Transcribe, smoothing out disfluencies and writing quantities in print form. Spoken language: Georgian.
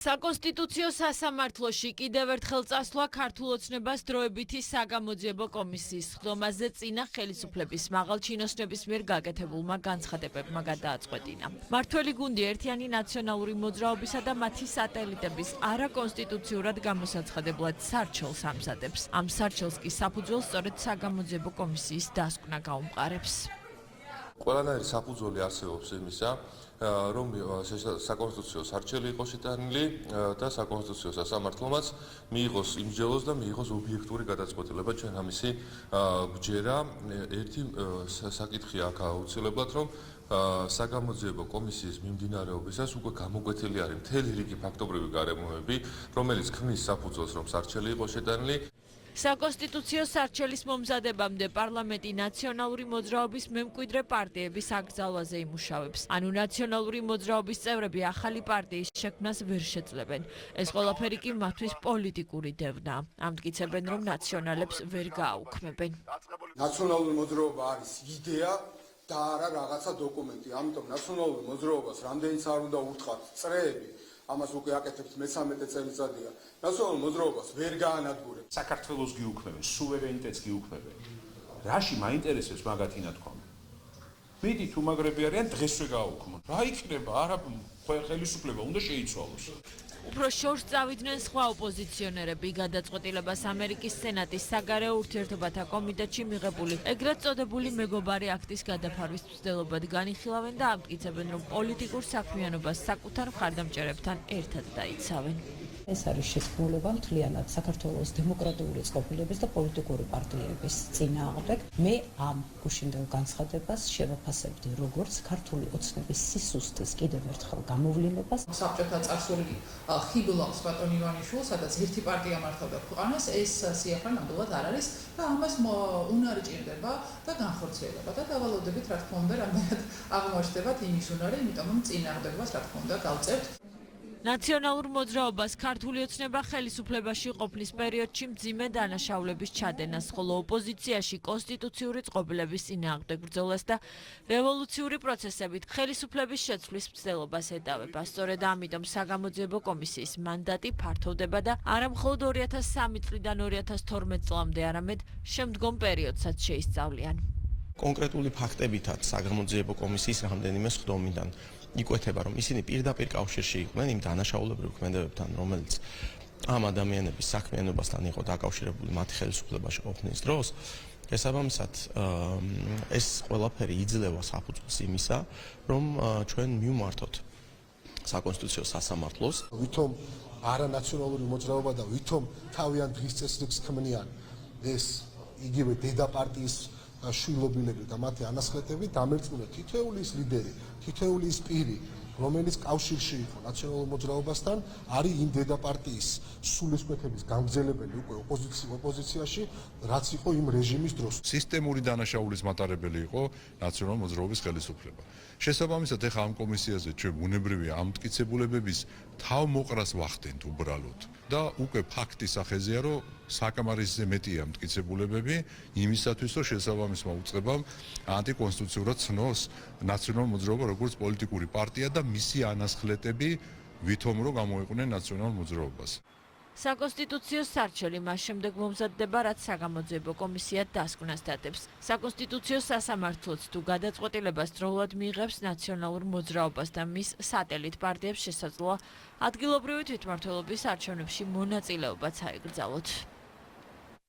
საკონსტიტუციო სასამართლოში კიდევ ერთხელ წასვლა ქართულ ოცნებას დროებითი საგამოძიებო კომისიის ხდომაზე წინა ხელისუფლების მაღალჩინოსნების მიერ გაკეთებულმა განცხადებებმა გადააწყვეტინა. მმართველი გუნდი ერთიანი ნაციონალური მოძრაობისა და მათი სატელიტების არაკონსტიტუციურად გამოსაცხადებლად სარჩელს ამზადებს. ამ სარჩელს კი საფუძველს სწორედ საგამოძიებო კომისიის დასკვნა გაუმყარებს. ყველანაირი საფუძველი არსებობს იმისა, რომ საკონსტიტუციო სარჩელი იყოს შეტანილი და საკონსტიტუციო სასამართლომაც მიიღოს იმსჯელოს და მიიღოს ობიექტური გადაწყვეტილება. ჩვენ ამისი გვჯერა. ერთი საკითხი აქ აუცილებლად, რომ საგამოძიებო კომისიის მიმდინარეობისას უკვე გამოკვეთილი არის მთელი რიგი ფაქტობრივი გარემოები, რომელიც ქმნის საფუძველს, რომ სარჩელი იყოს შეტანილი. საკონსტიტუციო სარჩელის მომზადებამდე პარლამენტი ნაციონალური მოძრაობის მემკვიდრე პარტიების აკრძალვაზე იმუშავებს. ანუ ნაციონალური მოძრაობის წევრები ახალი პარტიის შექმნას ვერ შეძლებენ. ეს ყველაფერი კი მათთვის პოლიტიკური დევნაა. ამტკიცებენ, რომ ნაციონალებს ვერ გააუქმებენ. ნაციონალური მოძრაობა არის იდეა და არა რაღაცა დოკუმენტი. ამიტომ ნაციონალურ მოძრაობას რამდენიც არ უნდა ურტყათ წრეები, ამას უკვე აკეთებს მე-13 წელიწადია. ნაციონალურ მოძრაობას ვერ გაანადგურებს. საქართველოს გიუქმებენ, სუვერენიტეტს გიუქმებენ. რაში მაინტერესებს მაგათი ნათქვამი? მიდი თუ მაგრები არიან დღესვე გააუქმონ. რა იქნება? არა ხელისუფლება უნდა შეიცვალოს. უფრო შორს წავიდნენ სხვა ოპოზიციონერები. გადაწყვეტილებას ამერიკის სენატის საგარეო ურთიერთობათა კომიტეტში მიღებული ეგრეთ წოდებული მეგობარი აქტის გადაფარვის მცდელობად განიხილავენ და ამტკიცებენ, რომ პოლიტიკურ საქმიანობას საკუთარ მხარდამჭერებთან ერთად დაიცავენ. ეს არის შესრულება მთლიანად საქართველოს დემოკრატიული წყობილების და პოლიტიკური პარტიების წინააღმდეგ. მე ამ გუშინდელ განცხადებას შევაფასებდი როგორც ქართული ოცნების სისუსტის კიდევ ერთხელ გამოვლინებას. საბჭოთა წარსული ხიბლავს ბატონ ივანიშვილს, სადაც ერთი პარტია მართავდა ქვეყანას, ეს სიახლე ნამდვილად არ არის და ამას უნარი ჭირდება და განხორციელება და დავალოდებით, რა თქმა უნდა, რამდენად აღმოჩნდებათ იმის უნარი, იმიტომ რომ წინააღმდეგობას რა თქმა უნდა გავწევთ. ნაციონალურ მოძრაობას ქართული ოცნება ხელისუფლებაში ყოფნის პერიოდში მძიმე დანაშაულების ჩადენას, ხოლო ოპოზიციაში კონსტიტუციური წყობილების წინააღმდეგ ბრძოლას და რევოლუციური პროცესებით ხელისუფლების შეცვლის მცდელობას ედავება. სწორედ ამიტომ საგამოძიებო კომისიის მანდატი ფართოვდება და არა მხოლოდ 2003 წლიდან 2012 წლამდე, არამედ შემდგომ პერიოდსაც შეისწავლიან. კონკრეტული ფაქტებითაც საგამოძიებო კომისიის რამდენიმე სხდომიდან იკვეთება, რომ ისინი პირდაპირ კავშირში იყვნენ იმ დანაშაულებრივ ქმედებებთან, რომელიც ამ ადამიანების საქმიანობასთან იყო დაკავშირებული მათი ხელისუფლებაში ყოფნის დროს. შესაბამისად, ეს ყველაფერი იძლევა საფუძველს იმისა, რომ ჩვენ მივმართოთ საკონსტიტუციო სასამართლოს. ვითომ არანაციონალური მოძრაობა და ვითომ თავიანთ დღის წესრიგს ქმნიან ეს იგივე დედა პარტიის შვილობილები და მათი ანასხლეტები დამერწმუნდა თითოეული ის ლიდერი, თითოეული ის პირი, რომელიც კავშირში იყო ნაციონალურ მოძრაობასთან, არის იმ დედა პარტიის სულისკვეთების გამგზელებელი უკვე ოპოზიციაში, რაც იყო იმ რეჟიმის დროს. სისტემური დანაშაულის მატარებელი იყო ნაციონალური მოძრაობის ხელისუფლება. შესაბამისად, ეხლა ამ კომისიაზე ჩვენ ბუნებრივია ამტკიცებულებების თავმოყრას ვახდენთ უბრალოდ. და უკვე ფაქტის სახეზეა, რომ საკამარისზე მეტია მტკიცებულებები იმისათვის, რომ შესაბამისმა უწყებამ ანტიკონსტიტუციურად ცნოს ნაციონალურ მოძრაობა როგორც პოლიტიკური პარტია და მისი ანასხლეტები ვითომ რომ გამოიყვნენ ნაციონალურ მოძრაობას. საკონსტიტუციო სარჩელი მას შემდეგ მომზადდება, რაც საგამოძიებო კომისია დასკვნას დადებს. საკონსტიტუციო სასამართლოც თუ გადაწყვეტილებას დროულად მიიღებს ნაციონალურ მოძრაობას და მის სატელიტ პარტიებს შესაძლოა ადგილობრივი თვითმმართველობის არჩევნებში მონაწილეობაც აეკრძალოთ.